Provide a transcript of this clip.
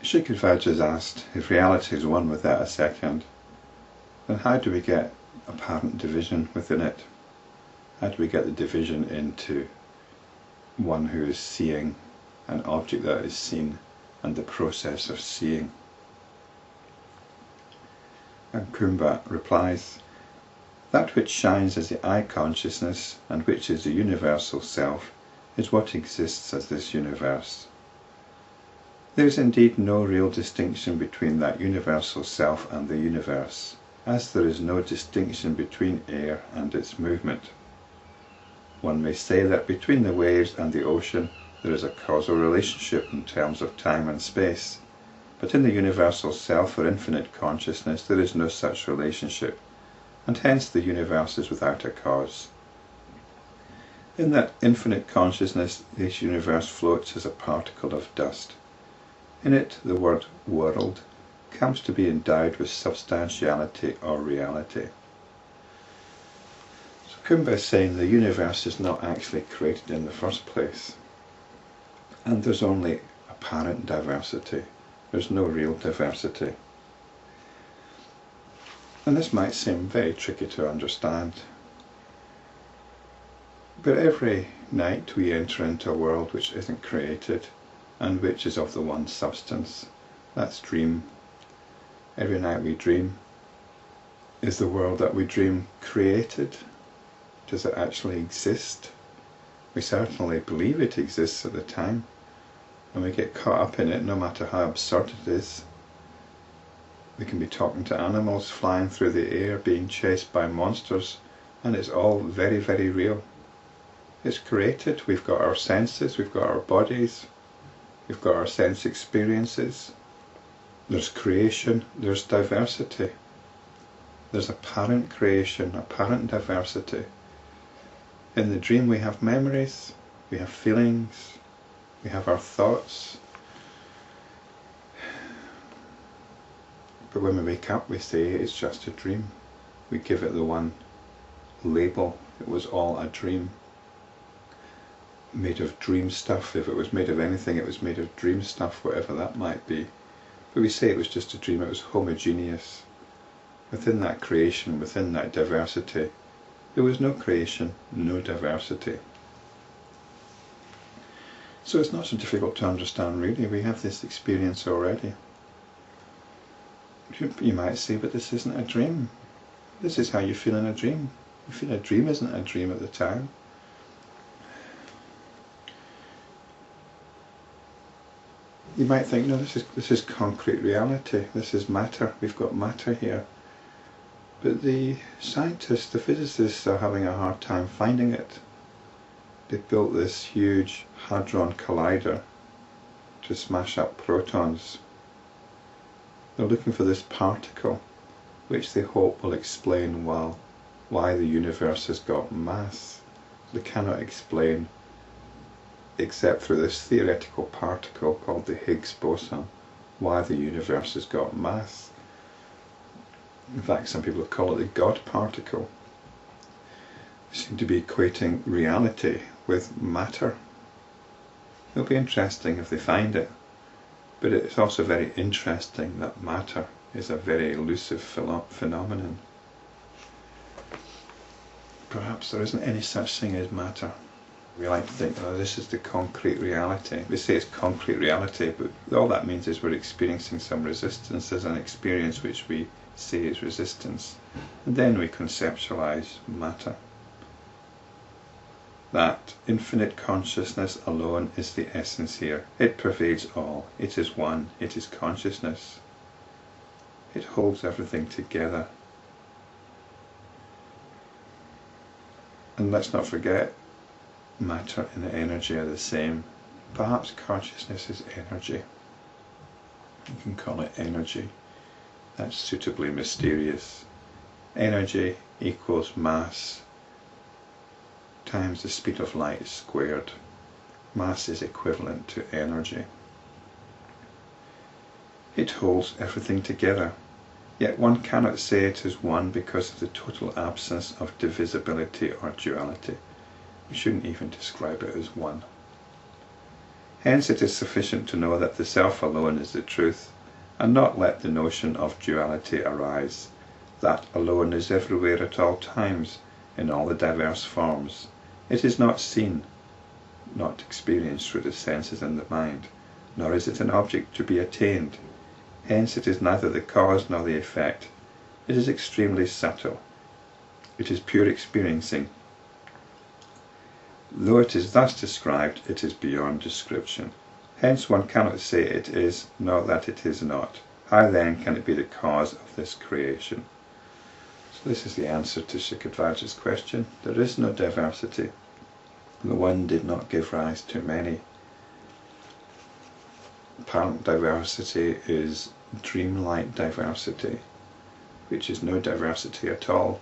Sikhidhvaja is asked, if reality is one without a second, then how do we get apparent division within it? How do we get the division into one who is seeing, an object that is seen, and the process of seeing? And Kumbha replies, that which shines as the eye consciousness and which is the universal self is what exists as this universe. There is indeed no real distinction between that universal self and the universe, as there is no distinction between air and its movement. One may say that between the waves and the ocean there is a causal relationship in terms of time and space, but in the universal self or infinite consciousness there is no such relationship, and hence the universe is without a cause. In that infinite consciousness this universe floats as a particle of dust. In it the word world comes to be endowed with substantiality or reality. So Kumbha is saying the universe is not actually created in the first place, and there's only apparent diversity. There's no real diversity. And this might seem very tricky to understand, but every night we enter into a world which isn't created and which is of the one substance. That's dream. Every night we dream. Is the world that we dream created? Does it actually exist? We certainly believe it exists at the time, and we get caught up in it no matter how absurd it is. We can be talking to animals, flying through the air, being chased by monsters, and it's all very, very real. It's created. We've got our senses, we've got our bodies, we've got our sense experiences. There's creation, there's diversity. There's apparent creation, apparent diversity. In the dream we have memories, we have feelings, we have our thoughts. But when we wake up we say it's just a dream. We give it the one label, it was all a dream. Made of dream stuff. If it was made of anything, it was made of dream stuff, whatever that might be. But we say it was just a dream, it was homogeneous. Within that creation, within that diversity, there was no creation, no diversity. So it's not so difficult to understand really, we have this experience already. You might say, but this isn't a dream. This is how you feel in a dream. You feel a dream isn't a dream at the time. You might think, no, this is concrete reality, this is matter, we've got matter here. But the scientists, the physicists are having a hard time finding it. They've built this huge hadron collider to smash up protons. They're looking for this particle, which they hope will explain why the universe has got mass. They cannot explain, except through this theoretical particle called the Higgs boson, why the universe has got mass. In fact, some people call it the God particle. They seem to be equating reality with matter. It'll be interesting if they find it, but it's also very interesting that matter is a very elusive phenomenon. Perhaps there isn't any such thing as matter. We like to think, oh, this is the concrete reality. We say it's concrete reality, but all that means is we're experiencing some resistance as an experience which we say is resistance. And then we conceptualize matter. That infinite consciousness alone is the essence here. It pervades all. It is one. It is consciousness. It holds everything together. And let's not forget, matter and energy are the same. Perhaps consciousness is energy. You can call it energy. That's suitably mysterious. Energy equals mass times the speed of light squared. Mass is equivalent to energy. It holds everything together. Yet one cannot say it is one because of the total absence of divisibility or duality. We shouldn't even describe it as one. Hence it is sufficient to know that the self alone is the truth, and not let the notion of duality arise. That alone is everywhere at all times, in all the diverse forms. It is not seen, not experienced through the senses and the mind, nor is it an object to be attained. Hence it is neither the cause nor the effect. It is extremely subtle. It is pure experiencing. Though it is thus described, it is beyond description. Hence one cannot say it is, nor that it is not. How then can it be the cause of this creation? So this is the answer to Sikhidhvaja's question. There is no diversity. The one did not give rise to many. Apparent diversity is dreamlike diversity, which is no diversity at all.